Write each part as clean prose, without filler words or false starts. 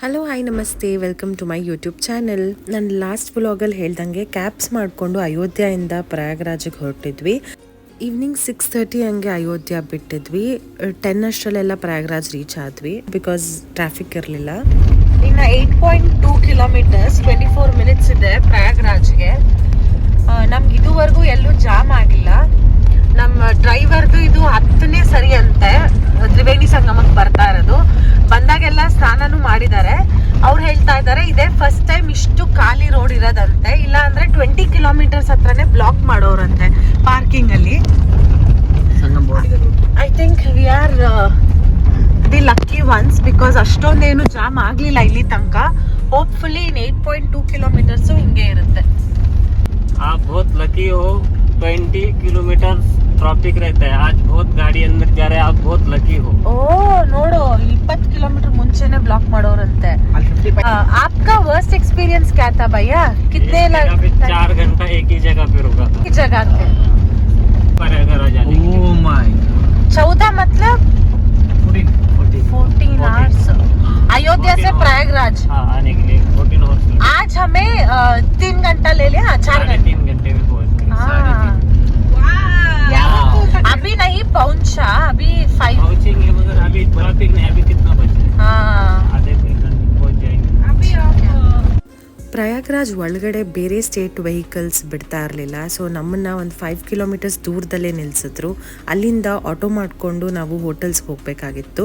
Hello hi ನಮಸ್ತೆ, welcome to my YouTube channel. ನಾನು last ವ್ಲಾಗಲ್ಲಿ ಹೇಳ್ದಂಗೆ ಕ್ಯಾಬ್ಸ್ ಮಾಡಿಕೊಂಡು ಅಯೋಧ್ಯೆಯಿಂದ ಪ್ರಯಾಗ್ರಾಜಿಗೆ ಹೊರಟಿದ್ವಿ. ಈವ್ನಿಂಗ್ 6:30 ಹಂಗೆ ಅಯೋಧ್ಯ ಬಿಟ್ಟಿದ್ವಿ. 10 ಅಷ್ಟರಲ್ಲೆಲ್ಲ ಪ್ರಯಾಗ್ರಾಜ್ ರೀಚ್ ಆದ್ವಿ ಬಿಕಾಸ್ ಟ್ರಾಫಿಕ್ ಇರಲಿಲ್ಲ. ಇನ್ನು 8.2 ಕಿಲೋಮೀಟರ್ಸ್ 24 ಮಿನಿಟ್ಸ್ ಇದೆ ಪ್ರಯಾಗ್ರಾಜ್ಗೆ. ನಮ್ಗೆ ಇದುವರೆಗೂ ಎಲ್ಲೂ ಜಾಮ್ ಆಗಿಲ್ಲ. ನಮ್ಮ ಡ್ರೈವರ್ದು ಇದು 10ನೇ ಸರಿ ಅಂತೆ ತ್ರಿವೇಣಿ ಸಂಗಮಕ್ಕೆ ಬರ್ತಾ ಇರೋದು. ಬಂದಾಗೆಲ್ಲ ಸ್ನಾನನೂ ಮಾಡಿದ್ದಾರೆ. ಅವ್ರು ಹೇಳ್ತಾ ಇದ್ದಾರೆ ಇದೇ ಫಸ್ಟ್ ಟೈಮ್ ಇಷ್ಟು ಖಾಲಿ ರೋಡ್ ಇರೋದಂತೆ. ಇಲ್ಲ ಅಂದ್ರೆ 20 ಕಿಲೋಮೀಟರ್ಸ್ ಹತ್ರನೇ ಬ್ಲಾಕ್ ಮಾಡೋರಂತೆ ಪಾರ್ಕಿಂಗ್ ಅಲ್ಲಿ. I think we are the lucky ones because ಅಷ್ಟೊಂದೇನು ಜಾಮ್ ಆಗ್ಲಿಲ್ಲ ಇಲ್ಲಿ ತನಕ. ಹೋಪ್ಫುಲಿ ಇನ್ 8.2 ಕಿಲೋಮೀಟರ್ಸ್ ಹಿಂಗೆ ಇರುತ್ತೆ. आप बहुत लकी हो, 20 किलोमीटर ट्रैफिक रहता है. आज बहुत गाड़ी अंदर जा रहे हैं, आप बहुत लकी हो. ಓ ನೋಡು, 20 ಕಿಲೋಮೀಟರ್ ಮುಂಚೆನೆ ಬ್ಲಾಕ್ ಮಾಡೋರಂತೆ. आपका वर्स्ट एक्सपीरियंस क्या था भैया? कितने 4 घंटा एक ही जगह पे रुका था. की जगह पे प्रयागराज जाने के लिए. 14 मतलब 14 आवर्स अयोध्या से प्रयागराज. हाँ, आने के लिए 14 आवर्स. आज हमें 3 घंटा ले लिया. 4 घंटे 3 घंटे में पहुंच गए. अभी नहीं पहुंचा, अभी 5 पहुंचेंगे मगर अभी ट्रैफिक नहीं. अभी कितना बचे? आधे घंटे पहुंच जाएंगे. ಪ್ರಯಾಗ್ರಾಜ್ ಒಳಗಡೆ ಬೇರೆ ಸ್ಟೇಟ್ ವೆಹಿಕಲ್ಸ್ ಬಿಡ್ತಾ ಇರಲಿಲ್ಲ. ಸೊ ನಮ್ಮನ್ನು ಒಂದು 5 ಕಿಲೋಮೀಟರ್ಸ್ ದೂರದಲ್ಲೇ ನಿಲ್ಲಿಸಿದ್ರು. ಅಲ್ಲಿಂದ ಆಟೋ ಮಾಡಿಕೊಂಡು ನಾವು ಹೋಟೆಲ್ಸ್ಗೆ ಹೋಗಬೇಕಾಗಿತ್ತು.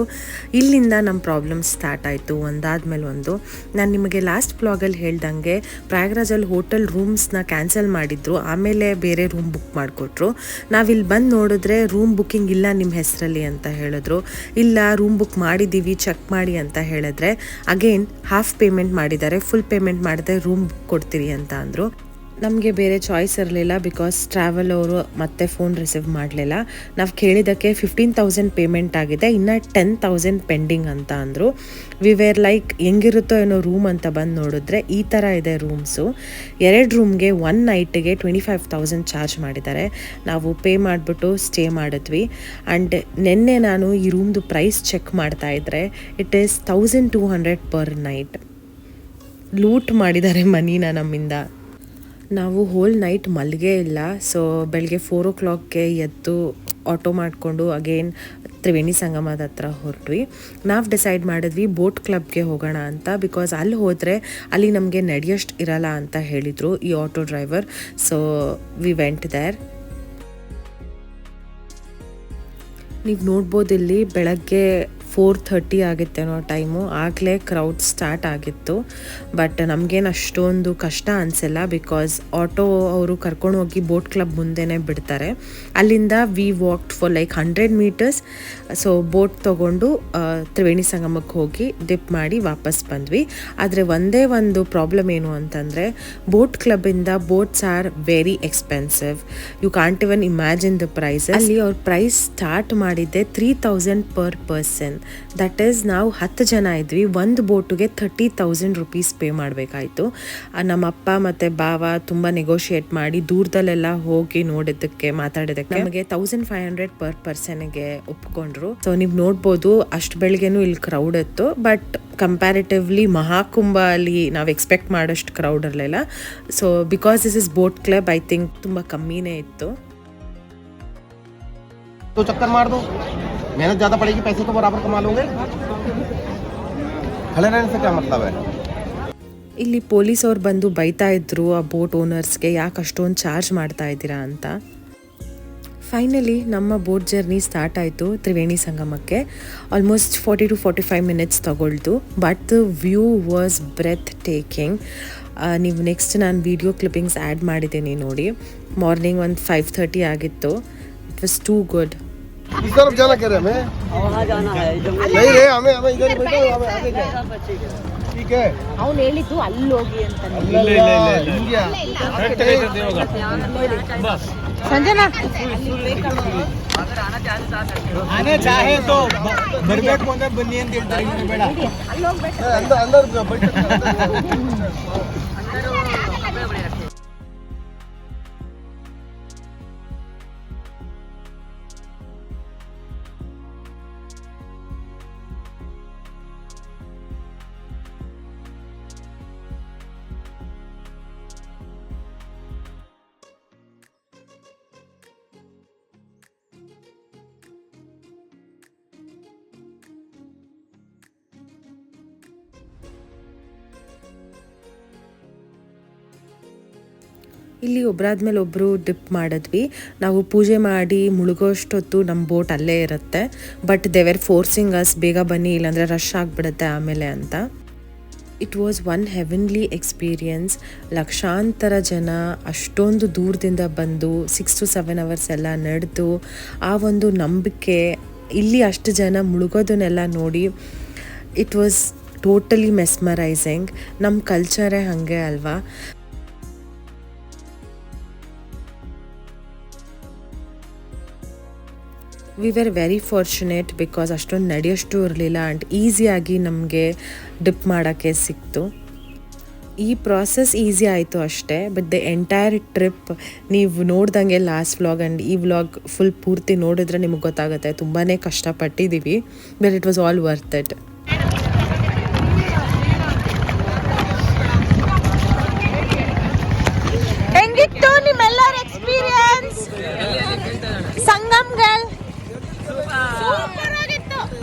ಇಲ್ಲಿಂದ ನಮ್ಮ ಪ್ರಾಬ್ಲಮ್ಸ್ ಸ್ಟಾರ್ಟ್ ಆಯಿತು ಒಂದಾದ್ಮೇಲೆ ಒಂದು. ನಾನು ನಿಮಗೆ ಲಾಸ್ಟ್ ಬ್ಲಾಗಲ್ಲಿ ಹೇಳ್ದಂಗೆ ಪ್ರಯಾಗ್ರಾಜಲ್ಲಿ ಹೋಟೆಲ್ ರೂಮ್ಸ್ನ ಕ್ಯಾನ್ಸಲ್ ಮಾಡಿದ್ರು. ಆಮೇಲೆ ಬೇರೆ ರೂಮ್ ಬುಕ್ ಮಾಡಿಕೊಟ್ರು. ನಾವಿಲ್ಲಿ ಬಂದು ನೋಡಿದ್ರೆ ರೂಮ್ ಬುಕ್ಕಿಂಗ್ ಇಲ್ಲ ನಿಮ್ಮ ಹೆಸರಲ್ಲಿ ಅಂತ ಹೇಳಿದ್ರು. ಇಲ್ಲ, ರೂಮ್ ಬುಕ್ ಮಾಡಿದ್ದೀವಿ, ಚೆಕ್ ಮಾಡಿ ಅಂತ ಹೇಳಿದ್ರೆ ಅಗೇನ್ ಹಾಫ್ ಪೇಮೆಂಟ್ ಮಾಡಿದ್ದಾರೆ, ಫುಲ್ ಪೇಮೆಂಟ್ ಮಾಡಿದ್ರೆ ರೂಮ್ ಕೊಡ್ತೀರಿ ಅಂತ ಅಂದರು. ನಮಗೆ ಬೇರೆ ಚಾಯ್ಸ್ ಇರಲಿಲ್ಲ ಬಿಕಾಸ್ ಟ್ರಾವೆಲ್ ಅವರು ಮತ್ತೆ ಫೋನ್ ರಿಸೀವ್ ಮಾಡಲಿಲ್ಲ. ನಾವು ಕೇಳಿದ್ದಕ್ಕೆ 15,000 ಪೇಮೆಂಟ್ ಆಗಿದೆ, ಇನ್ನು 10,000 ಪೆಂಡಿಂಗ್ ಅಂತ ಅಂದರು. ವಿ ವೇರ್ ಲೈಕ್ ಹೆಂಗಿರುತ್ತೋ ಏನೋ ರೂಮ್ ಅಂತ ಬಂದು ನೋಡಿದ್ರೆ ಈ ಥರ ಇದೆ ರೂಮ್ಸು. 2 ರೂಮ್ಗೆ 1 ನೈಟಿಗೆ 25,000 ಚಾರ್ಜ್ ಮಾಡಿದ್ದಾರೆ. ನಾವು ಪೇ ಮಾಡಿಬಿಟ್ಟು ಸ್ಟೇ ಮಾಡಿದ್ವಿ. ಆ್ಯಂಡ್ ನಿನ್ನೆ ನಾನು ಈ ರೂಮ್ದು ಪ್ರೈಸ್ ಚೆಕ್ ಮಾಡ್ತಾ ಇದ್ದರೆ it is 1,200 per night. Loot ಮಾಡಿದ್ದಾರೆ ಮನಿನ ನಮ್ಮಿಂದ. ನಾವು ಹೋಲ್ ನೈಟ್ ಮಲ್ಗೇ ಇಲ್ಲ. ಸೊ ಬೆಳಗ್ಗೆ 4 o'clockಗೆ ಎದ್ದು ಆಟೋ ಮಾಡಿಕೊಂಡು ಅಗೇನ್ ತ್ರಿವೇಣಿ ಸಂಗಮದ ಹತ್ರ ಹೊರಟ್ವಿ. ನಾವು ಡಿಸೈಡ್ ಮಾಡಿದ್ವಿ ಬೋಟ್ ಕ್ಲಬ್ಗೆ ಹೋಗೋಣ ಅಂತ. ಬಿಕಾಸ್ ಅಲ್ಲಿ ಹೋದರೆ ಅಲ್ಲಿ ನಮಗೆ ನಡೆಯೋಷ್ಟು ಇರಲ್ಲ ಅಂತ ಹೇಳಿದರು ಈ auto driver. So we went there. ನೀವು ನೋಡ್ಬೋದು ಇಲ್ಲಿ ಬೆಳಗ್ಗೆ 4:30 ಆಗಿತ್ತೇನೋ ಟೈಮು. ಆಗಲೇ ಕ್ರೌಡ್ ಸ್ಟಾರ್ಟ್ ಆಗಿತ್ತು. ಬಟ್ ನಮಗೇನು ಅಷ್ಟೊಂದು ಕಷ್ಟ ಅನಿಸಿಲ್ಲ ಬಿಕಾಸ್ ಆಟೋ ಅವರು ಕರ್ಕೊಂಡು ಹೋಗಿ ಬೋಟ್ ಕ್ಲಬ್ ಮುಂದೆನೇ ಬಿಡ್ತಾರೆ. ಅಲ್ಲಿಂದ we walked for like 100 metres. So boat ತೊಗೊಂಡು ತ್ರಿವೇಣಿ ಸಂಗಮಕ್ಕೆ ಹೋಗಿ ಡಿಪ್ ಮಾಡಿ ವಾಪಸ್ ಬಂದ್ವಿ. ಆದರೆ ಒಂದೇ ಒಂದು ಪ್ರಾಬ್ಲಮ್ ಏನು ಅಂತಂದರೆ ಬೋಟ್ ಕ್ಲಬ್ಬಿಂದ boats are very expensive. You can't even imagine the price. ಅಲ್ಲಿ ಅವ್ರ ಪ್ರೈಸ್ ಸ್ಟಾರ್ಟ್ ಮಾಡಿದ್ದೆ 3,000 ಪರ್ ಪರ್ಸನ್. ದಟ್ ಈಸ್ ನಾವು 10 ಜನ ಇದ್ವಿ. ಒಂದು ಬೋಟಿಗೆ 30,000 ರುಪೀಸ್ ಪೇ ಮಾಡಬೇಕಾಯಿತು. ನಮ್ಮ ಅಪ್ಪ ಮತ್ತು ಬಾವ ತುಂಬ ನೆಗೋಷಿಯೇಟ್ ಮಾಡಿ ದೂರದಲ್ಲೆಲ್ಲ ಹೋಗಿ ನೋಡಿದ್ದಕ್ಕೆ ಮಾತಾಡಿದ್ದಕ್ಕೆ ನಮಗೆ 1,500 ಪರ್ ಪರ್ಸನ್ಗೆ ಒಪ್ಕೊಂಡ್ರು. ಸೊ ನೀವು ನೋಡ್ಬೋದು ಅಷ್ಟು ಬೆಳಗ್ಗೆನೂ ಇಲ್ಲಿ ಕ್ರೌಡ್ ಇತ್ತು. ಬಟ್ ಕಂಪ್ಯಾರಿಟಿವ್ಲಿ ಮಹಾಕುಂಭ ಅಲ್ಲಿ ನಾವು ಎಕ್ಸ್ಪೆಕ್ಟ್ ಮಾಡೋಷ್ಟು ಕ್ರೌಡ್ ಇರಲಿಲ್ಲ. So because this is boat club I think ತುಂಬ ಕಮ್ಮಿನೇ ಇತ್ತು. तो चक्कर मार दो, मेहनत ज़्यादा पड़ेगी, पैसे तो बराबर कमा लोगे. खड़े रहने से क्या मतलब है? ಇಲ್ಲಿ ಪೊಲೀಸ್ ಅವ್ರು ಬಂದು ಬೈತಾ ಇದ್ರು ಆ ಬೋಟ್ ಓನರ್ಸ್ಗೆ, ಯಾಕೆ ಅಷ್ಟೊಂದು ಚಾರ್ಜ್ ಮಾಡ್ತಾ ಇದ್ದೀರಾ ಅಂತ. ಫೈನಲಿ ನಮ್ಮ ಬೋಟ್ ಜರ್ನಿ ಸ್ಟಾರ್ಟ್ ಆಯಿತು ತ್ರಿವೇಣಿ ಸಂಗಮಕ್ಕೆ. ಆಲ್ಮೋಸ್ಟ್ 40 to 45 ಮಿನಿಟ್ಸ್ ತಗೊಳ್ತು. But the view was breathtaking. ನೀವು ನೆಕ್ಸ್ಟ್ ನಾನು ವಿಡಿಯೋ ಕ್ಲಿಪ್ಪಿಂಗ್ಸ್ ಆ್ಯಡ್ ಮಾಡಿದ್ದೀನಿ ನೋಡಿ. ಮಾರ್ನಿಂಗ್ ಒಂದು 5:30 ಆಗಿತ್ತು. It was too good. इस तरफ जाना कह रहे हमें, वहाँ जाना है. नहीं रे, हमें इधर बैठो, हमें आगे जाओ. ठीक है. ಅವನು ಹೇಳಿದ್ದು ಅಲ್ಲಿ ಹೋಗಿ ಅಂತ. इंडिया ಸಂಜನಾ आने चाहे तो बरबेट को अंदर बनिए बेड़ा अंदर बैठ. ಇಲ್ಲಿ ಒಬ್ಬರಾದ್ಮೇಲೆ ಒಬ್ಬರು ಡಿಪ್ ಮಾಡಿದ್ವಿ. ನಾವು ಪೂಜೆ ಮಾಡಿ ಮುಳುಗೋಷ್ಟೊತ್ತು ನಮ್ಮ ಬೋಟ್ ಅಲ್ಲೇ ಇರುತ್ತೆ. But they were forcing us ಬೇಗ ಬನ್ನಿ ಇಲ್ಲಾಂದರೆ ರಶ್ ಆಗಿಬಿಡುತ್ತೆ ಆಮೇಲೆ ಅಂತ. It was one heavenly experience. ಲಕ್ಷಾಂತರ ಜನ ಅಷ್ಟೊಂದು ದೂರದಿಂದ ಬಂದು 6 to 7 hours ಎಲ್ಲ ನಡೆದು ಆ ಒಂದು ನಂಬಿಕೆ ಇಲ್ಲಿ ಅಷ್ಟು ಜನ ಮುಳುಗೋದನ್ನೆಲ್ಲ ನೋಡಿ ಇಟ್ ವಾಸ್ ಟೋಟಲಿ ಮೆಸ್ಮರೈಸಿಂಗ್. ನಮ್ಮ ಕಲ್ಚರೇ ಹಾಗೆ ಅಲ್ವಾ. We were very fortunate because ಅಷ್ಟೊಂದು ನಡೆಯೋಷ್ಟು ಇರಲಿಲ್ಲ ಆ್ಯಂಡ್ ಈಸಿಯಾಗಿ ನಮಗೆ ಡಿಪ್ ಮಾಡೋಕ್ಕೆ ಸಿಕ್ತು. ಈ ಪ್ರಾಸೆಸ್ ಈಸಿ ಆಯಿತು ಅಷ್ಟೇ. ಬಟ್ ದ ಎಂಟೈರ್ ಟ್ರಿಪ್ ನೀವು ನೋಡ್ದಂಗೆ ಲಾಸ್ಟ್ ವ್ಲಾಗ್ ಆ್ಯಂಡ್ ಈ ವ್ಲಾಗ್ ಫುಲ್ ಪೂರ್ತಿ ನೋಡಿದ್ರೆ ನಿಮಗೆ ಗೊತ್ತಾಗುತ್ತೆ ತುಂಬಾ ಕಷ್ಟಪಟ್ಟಿದ್ದೀವಿ. But it was all worth it. ಹೆಂಗಿತ್ತು ನಿಮ್ಮೆಲ್ಲರ ಎಕ್ಸ್ಪೀರಿಯನ್ಸ್? ಸಂಗಮ್ಗಳು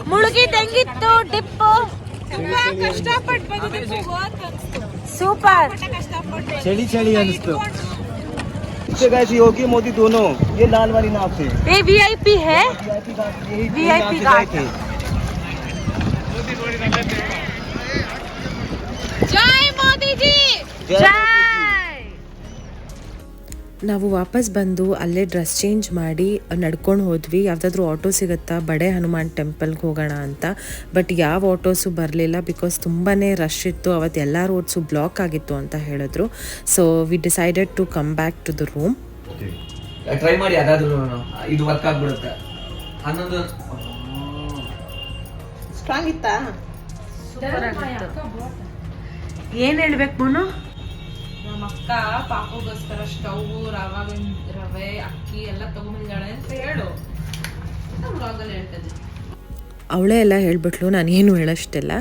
ಮುಳುಗಿದ್ ಹೆಂಗಿತ್ತು? Dip super. चली चली अनिस्तो गए योगी मोदी दोनों ये लाल वाली नाव से ये वीआईपी है, वीआईपी घाट. जय मोदी जी जय. ನಾವು ವಾಪಸ್ ಬಂದು ಅಲ್ಲೇ ಡ್ರೆಸ್ ಚೇಂಜ್ ಮಾಡಿ ನಡ್ಕೊಂಡು ಹೋದ್ವಿ. ಯಾವುದಾದ್ರೂ ಆಟೋ ಸಿಗುತ್ತಾ ಬಡೆ ಹನುಮಾನ್ ಟೆಂಪಲ್ಗೆ ಹೋಗೋಣ ಅಂತ. ಬಟ್ ಯಾವ ಆಟೋಸು ಬರಲಿಲ್ಲ ಬಿಕಾಸ್ ತುಂಬಾ ರಶ್ ಇತ್ತು. ಅವತ್ತು ಎಲ್ಲ ರೋಡ್ಸು ಬ್ಲಾಕ್ ಆಗಿತ್ತು ಅಂತ ಹೇಳಿದ್ರು. So we decided to come back to the room. Try ಮಾಡಿ ಅದಾದ್ರೂ ಇದು ವರ್ಕ್ ಆಗ್ಬಿಡುತ್ತೆ. ಹನ್ನೊಂದು ಸ್ಟ್ರಾಂಗ್ ಇತ್ತಾ? ಏನ್ ಹೇಳ್ಬೇಕು ಮೋನು? ನಮ್ಮ ಅಕ್ಕ ಪಾಪಗೋಸ್ಕರ ಸ್ಟೌವು ರವೆ ಅಕ್ಕಿ ಎಲ್ಲ ತಗೊಂಡಿದ್ದಾಳೆ ಅಂತ ಹೇಳು. ವ್ಲಾಗಲ್ಲಿ ಹೇಳ್ತದೆ. ಅವಳೇ ಎಲ್ಲ ಹೇಳ್ಬಿಟ್ಲು, ನಾನೇನು ಹೇಳೋಷ್ಟಿಲ್ಲ.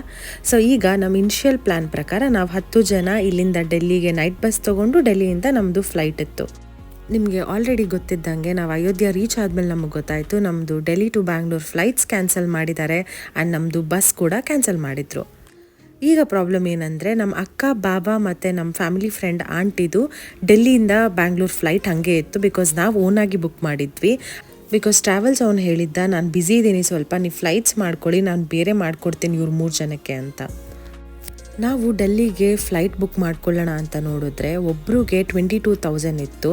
ಸೊ ಈಗ ನಮ್ಮ ಇನಿಷಿಯಲ್ ಪ್ಲ್ಯಾನ್ ಪ್ರಕಾರ ನಾವು 10 ಜನ ಇಲ್ಲಿಂದ ಡೆಲ್ಲಿಗೆ ನೈಟ್ ಬಸ್ ತೊಗೊಂಡು ಡೆಲ್ಲಿಯಿಂದ ನಮ್ಮದು ಫ್ಲೈಟ್ ಇತ್ತು. ನಿಮಗೆ ಆಲ್ರೆಡಿ ಗೊತ್ತಿದ್ದಂಗೆ ನಾವು ಅಯೋಧ್ಯ ರೀಚ್ ಆದಮೇಲೆ ನಮಗೆ ಗೊತ್ತಾಯಿತು ನಮ್ಮದು Delhi to Bangalore flights cancel ಮಾಡಿದ್ದಾರೆ ಆ್ಯಂಡ್ ನಮ್ಮದು ಬಸ್ ಕೂಡ ಕ್ಯಾನ್ಸಲ್ ಮಾಡಿದರು. ಈಗ ಪ್ರಾಬ್ಲಮ್ ಏನಂದರೆ ನಮ್ಮ ಅಕ್ಕ ಬಾಬಾ ಮತ್ತು ನಮ್ಮ ಫ್ಯಾಮಿಲಿ ಫ್ರೆಂಡ್ ಆಂಟಿದು ಡೆಲ್ಲಿಯಿಂದ ಬ್ಯಾಂಗ್ಳೂರ್ ಫ್ಲೈಟ್ ಹಾಗೆ ಇತ್ತು. ಬಿಕಾಸ್ ನಾವು ಓನಾಗಿ ಬುಕ್ ಮಾಡಿದ್ವಿ. ಬಿಕಾಸ್ ಟ್ರಾವೆಲ್ಸ್ ಅವ್ನು ಹೇಳಿದ್ದ ನಾನು ಬ್ಯುಸಿ ಇದ್ದೀನಿ ಸ್ವಲ್ಪ, ನೀವು ಫ್ಲೈಟ್ಸ್ ಮಾಡ್ಕೊಳ್ಳಿ, ನಾನು ಬೇರೆ ಮಾಡಿಕೊಡ್ತೀನಿ ಇವ್ರು 3 ಜನಕ್ಕೆ ಅಂತ. ನಾವು ಡೆಲ್ಲಿಗೆ ಫ್ಲೈಟ್ ಬುಕ್ ಮಾಡ್ಕೊಳ್ಳೋಣ ಅಂತ ನೋಡಿದ್ರೆ ಒಬ್ರಿಗೆ 22,000 ಇತ್ತು.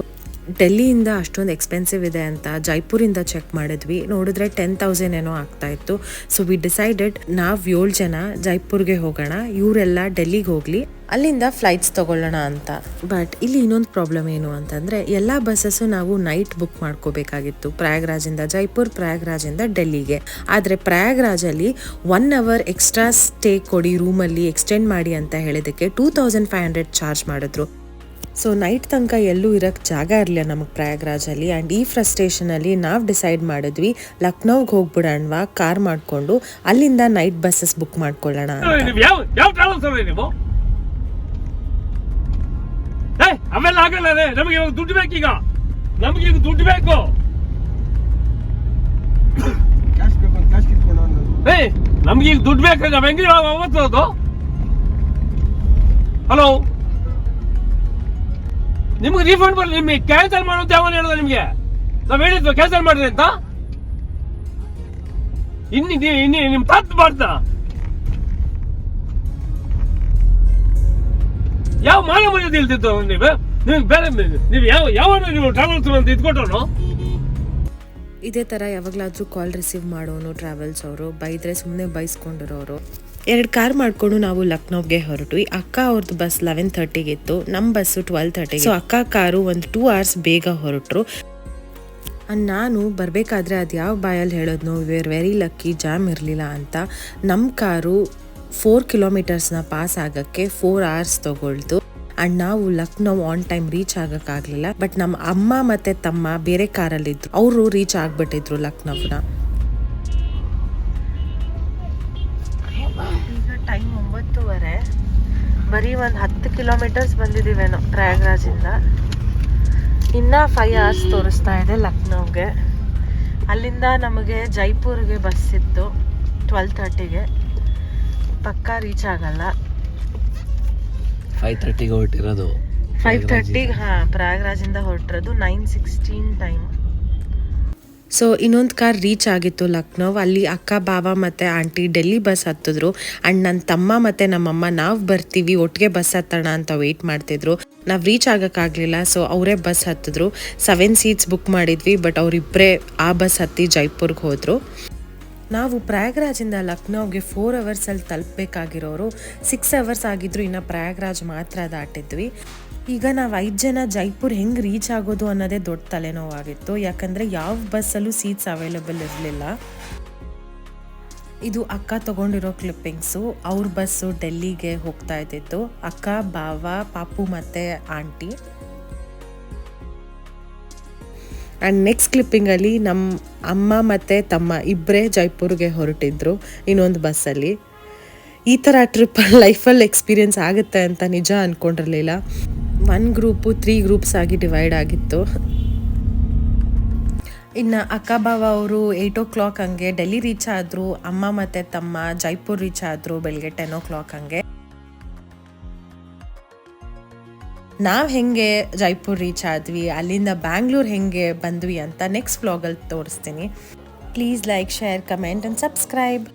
ಡೆಲ್ಲಿಯಿಂದ ಅಷ್ಟೊಂದು ಎಕ್ಸ್ಪೆನ್ಸಿವ್ ಇದೆ ಅಂತ ಜೈಪುರಿಂದ ಚೆಕ್ ಮಾಡಿದ್ವಿ, ನೋಡಿದ್ರೆ 10,000 ಏನೋ ಆಗ್ತಾಯಿತ್ತು. ಸೊ ವಿ ಡಿಸೈಡೆಡ್ ನಾವು 7 ಜನ ಜೈಪುರ್ಗೆ ಹೋಗೋಣ, ಇವರೆಲ್ಲ ಡೆಲ್ಲಿಗೆ ಹೋಗಲಿ, ಅಲ್ಲಿಂದ ಫ್ಲೈಟ್ಸ್ ತೊಗೊಳ್ಳೋಣ ಅಂತ. ಬಟ್ ಇಲ್ಲಿ ಇನ್ನೊಂದು ಪ್ರಾಬ್ಲಮ್ ಏನು ಅಂತಂದರೆ ಎಲ್ಲ ಬಸ್ಸಸ್ಸು ನಾವು ನೈಟ್ ಬುಕ್ ಮಾಡ್ಕೋಬೇಕಾಗಿತ್ತು. ಪ್ರಯಾಗ್ರಾಜಿಂದ ಜೈಪುರ್, ಪ್ರಯಾಗ್ರಾಜಿಂದ ಡೆಲ್ಲಿಗೆ. ಆದರೆ ಪ್ರಯಾಗ್ರಾಜಲ್ಲಿ 1 hour ಎಕ್ಸ್ಟ್ರಾ ಸ್ಟೇ ಕೊಡಿ ರೂಮಲ್ಲಿ ಎಕ್ಸ್ಟೆಂಡ್ ಮಾಡಿ ಅಂತ ಹೇಳಿದ್ದಕ್ಕೆ 2,500 ಚಾರ್ಜ್ ಮಾಡಿದ್ರು. ಸೊ ನೈಟ್ ತನಕ ಎಲ್ಲೂ ಇರೋಕ್ಕೆ ಜಾಗ ಇರಲಿಲ್ಲ ನಮಗೆ ಪ್ರಯಾಗ್ರಾಜಲ್ಲಿ. ಆ್ಯಂಡ್ ಈ ಫ್ರಸ್ಟ್ರೇಷನಲ್ಲಿ ನಾವು ಡಿಸೈಡ್ ಮಾಡಿದ್ವಿ ಲಕ್ನೋಗೆ ಹೋಗ್ಬಿಡೋಣವಾ ಕಾರ್ ಮಾಡಿಕೊಂಡು, ಅಲ್ಲಿಂದ ನೈಟ್ ಬಸ್ಸಸ್ ಬುಕ್ ಮಾಡ್ಕೊಳ್ಳೋಣ ಅಂತ. ಆಮೇಲೆ ಆಗಲ್ಲ, ನಮಗೆ ದುಡ್ಡು ಬೇಕೀಗ, ನಮಗೆ ಈಗ ದುಡ್ಡು ಬೇಕು. ನಮ್ಗೆ ಈಗ ದುಡ್ಡು ಬೇಕು, ನಾವ್ ಹೆಂಗೆ ಅವತ್ತು. ಹಲೋ, ನಿಮ್ಗೆ ರೀಫಂಡ್ ಬರಲಿ, ನಿಮ್ಗೆ ಕ್ಯಾನ್ಸಲ್ ಮಾಡೋದು ಯಾವಾಗ ಹೇಳಿದ ನಿಮ್ಗೆ? ನಾವ್ ಹೇಳಿದ್ವಿ ಕ್ಯಾನ್ಸಲ್ ಮಾಡ್ರಿ ಅಂತ. ಇನ್ನು ನಿಮ್ ತಪ್ಪು ಮಾಡ್ತಾ ಯಾವ ಮಾನ ಮರ್ಯಾದೆ ಇಲ್ತಿತ್ತು ನೀವು ಬೇರೆ ನೀವು ಯಾವ ನೀವು ಟ್ರಾವೆಲ್ಸ್ ಅಂತ ಇದ್ಕೊಟ್ಟವನು. ಇದೇ ಥರ ಯಾವಾಗಲಾದರೂ ಕಾಲ್ ರಿಸೀವ್ ಮಾಡೋನು ಟ್ರಾವೆಲ್ಸ್ ಅವರು, ಬೈದರೆ ಸುಮ್ಮನೆ ಬೈಸ್ಕೊಂಡಿರೋರು. 2 ಕಾರ್ ಮಾಡಿಕೊಂಡು ನಾವು ಲಕ್ನೋಗೆ ಹೊರಟ್ವಿ. ಅಕ್ಕ ಅವ್ರದ್ದು ಬಸ್ 11:30 ಇತ್ತು, ನಮ್ಮ ಬಸ್ಸು 12:30. ಸೊ ಅಕ್ಕ ಕಾರು ಒಂದು 2 hours ಬೇಗ ಹೊರಟರು. ನಾನು ಬರಬೇಕಾದ್ರೆ ಅದು ಯಾವ ಬಾಯಲ್ಲಿ ಹೇಳೋದು, ವೇರ್ ವೆರಿ ಲಕ್ಕಿ ಜಾಮ್ ಇರಲಿಲ್ಲ ಅಂತ. ನಮ್ಮ ಕಾರು 4 kilometers ಪಾಸ್ ಆಗೋಕ್ಕೆ 4 hours ತೊಗೊಳ್ತು. ಆ್ಯಂಡ್ ನಾವು ಲಕ್ನೋ ಆನ್ ಟೈಮ್ ರೀಚ್ ಆಗೋಕ್ಕಾಗಲಿಲ್ಲ. ಬಟ್ ನಮ್ಮ ಅಮ್ಮ ಮತ್ತು ತಮ್ಮ ಬೇರೆ ಕಾರಲ್ಲಿದ್ದರು, ಅವರು ರೀಚ್ ಆಗಿಬಿಟ್ಟಿದ್ರು ಲಕ್ನೋನ. ಈಗ ಟೈಮ್ 9:30, ಬರೀ ಒಂದು 10 kilometers ಬಂದಿದ್ದೀವೇನೋ ಪ್ರಯಾಗ್ರಾಜಿಂದ. ಇನ್ನು 5 hours ತೋರಿಸ್ತಾ ಇದೆ ಲಕ್ನೋಗೆ. ಅಲ್ಲಿಂದ ನಮಗೆ ಜೈಪುರ್ಗೆ ಬಸ್ ಇತ್ತು 12:30ಗೆ. ಪಕ್ಕಾ ರೀಚ್ ಆಗಲ್ಲ. 5:30ಗೆ ಹೊರಟಿರೋದು. 5:30 ಪ್ರಯಾಗ್ರಾಜಿಂದ ಹೊರಟಿರೋದು 9:16 ಟೈಮ್. ಸೊ ಇನ್ನೊಂದು ಕಾರ್ ರೀಚ್ ಆಗಿತ್ತು ಲಕ್ನೋ. ಅಲ್ಲಿ ಅಕ್ಕ ಬಾವ ಮತ್ತು ಆಂಟಿ ಡೆಲ್ಲಿ ಬಸ್ ಹತ್ತಿದ್ರು. ಆ್ಯಂಡ್ ನನ್ನ ತಮ್ಮ ಮತ್ತು ನಮ್ಮಮ್ಮ ನಾವು ಬರ್ತೀವಿ ಒಟ್ಟಿಗೆ ಬಸ್ ಹತ್ತೋಣ ಅಂತ ವೆಯ್ಟ್ ಮಾಡ್ತಿದ್ರು. ನಾವು ರೀಚ್ ಆಗೋಕ್ಕಾಗಲಿಲ್ಲ, ಸೊ ಅವರೇ ಬಸ್ ಹತ್ತಿದ್ರು. 7 ಸೀಟ್ಸ್ ಬುಕ್ ಮಾಡಿದ್ವಿ, ಬಟ್ ಅವರಿಬ್ಬರೇ ಆ ಬಸ್ ಹತ್ತಿ ಜೈಪುರ್ಗೆ ಹೋದರು. ನಾವು ಪ್ರಯಾಗ್ರಾಜಿಂದ ಲಕ್ನೋಗೆ 4 ಅವರ್ಸಲ್ಲಿ ತಲುಪಬೇಕಾಗಿರೋರು 6 ಅವರ್ಸ್ ಆಗಿದ್ರು ಇನ್ನು ಪ್ರಯಾಗ್ರಾಜ್ ಮಾತ್ರ ದಾಟಿದ್ವಿ. ಈಗ ನಾವು 5 ಜನ ಜೈಪುರ್ ಹೆಂಗೆ ರೀಚ್ ಆಗೋದು ಅನ್ನೋದೇ ದೊಡ್ಡ ತಲೆನೋವಾಗಿತ್ತು, ಯಾಕಂದರೆ ಯಾವ ಬಸ್ಸಲ್ಲೂ ಸೀಟ್ಸ್ ಅವೈಲೇಬಲ್ ಇರಲಿಲ್ಲ. ಇದು ಅಕ್ಕ ತೊಗೊಂಡಿರೋ ಕ್ಲಿಪ್ಪಿಂಗ್ಸು. ಅವ್ರ ಬಸ್ಸು ಡೆಲ್ಲಿಗೆ ಹೋಗ್ತಾ ಇದ್ದಿತ್ತು. ಅಕ್ಕ, ಬಾವ, ಪಾಪು ಮತ್ತು ಆಂಟಿ. ಆ್ಯಂಡ್ ನೆಕ್ಸ್ಟ್ ಕ್ಲಿಪ್ಪಿಂಗಲ್ಲಿ ನಮ್ಮ ಅಮ್ಮ ಮತ್ತು ತಮ್ಮ ಇಬ್ಬರೇ ಜೈಪುರ್ಗೆ ಹೊರಟಿದ್ರು ಇನ್ನೊಂದು ಬಸ್ಸಲ್ಲಿ. ಈ ಥರ ಟ್ರಿಪ್ ಲೈಫಲ್ಲಿ ಎಕ್ಸ್ಪೀರಿಯೆನ್ಸ್ ಆಗುತ್ತೆ ಅಂತ ನಿಜ ಅಂದ್ಕೊಂಡಿರಲಿಲ್ಲ. 1 ಗ್ರೂಪು 3 ಗ್ರೂಪ್ಸ್ ಆಗಿ ಡಿವೈಡ್ ಆಗಿತ್ತು. ಇನ್ನು ಅಕ್ಕ ಬಾವ ಅವರು 8 o'clock ಹಂಗೆ ಡೆಲ್ಲಿ ರೀಚ್ ಆದರು. ಅಮ್ಮ ಮತ್ತು ತಮ್ಮ ಜೈಪುರ್ ರೀಚ್ ಆದರು ಬೆಳಗ್ಗೆ 10 o'clock ಹಂಗೆ. ನಾವು ಹೆಂಗೆ ಜೈಪುರ್ ರೀಚ್ ಆದ್ವಿ, ಅಲ್ಲಿಂದ ಬ್ಯಾಂಗ್ಳೂರ್ ಹೆಂಗೆ ಬಂದ್ವಿ ಅಂತ ನೆಕ್ಸ್ಟ್ ವ್ಲಾಗಲ್ಲಿ ತೋರಿಸ್ತೀನಿ. Please like, share, comment and subscribe.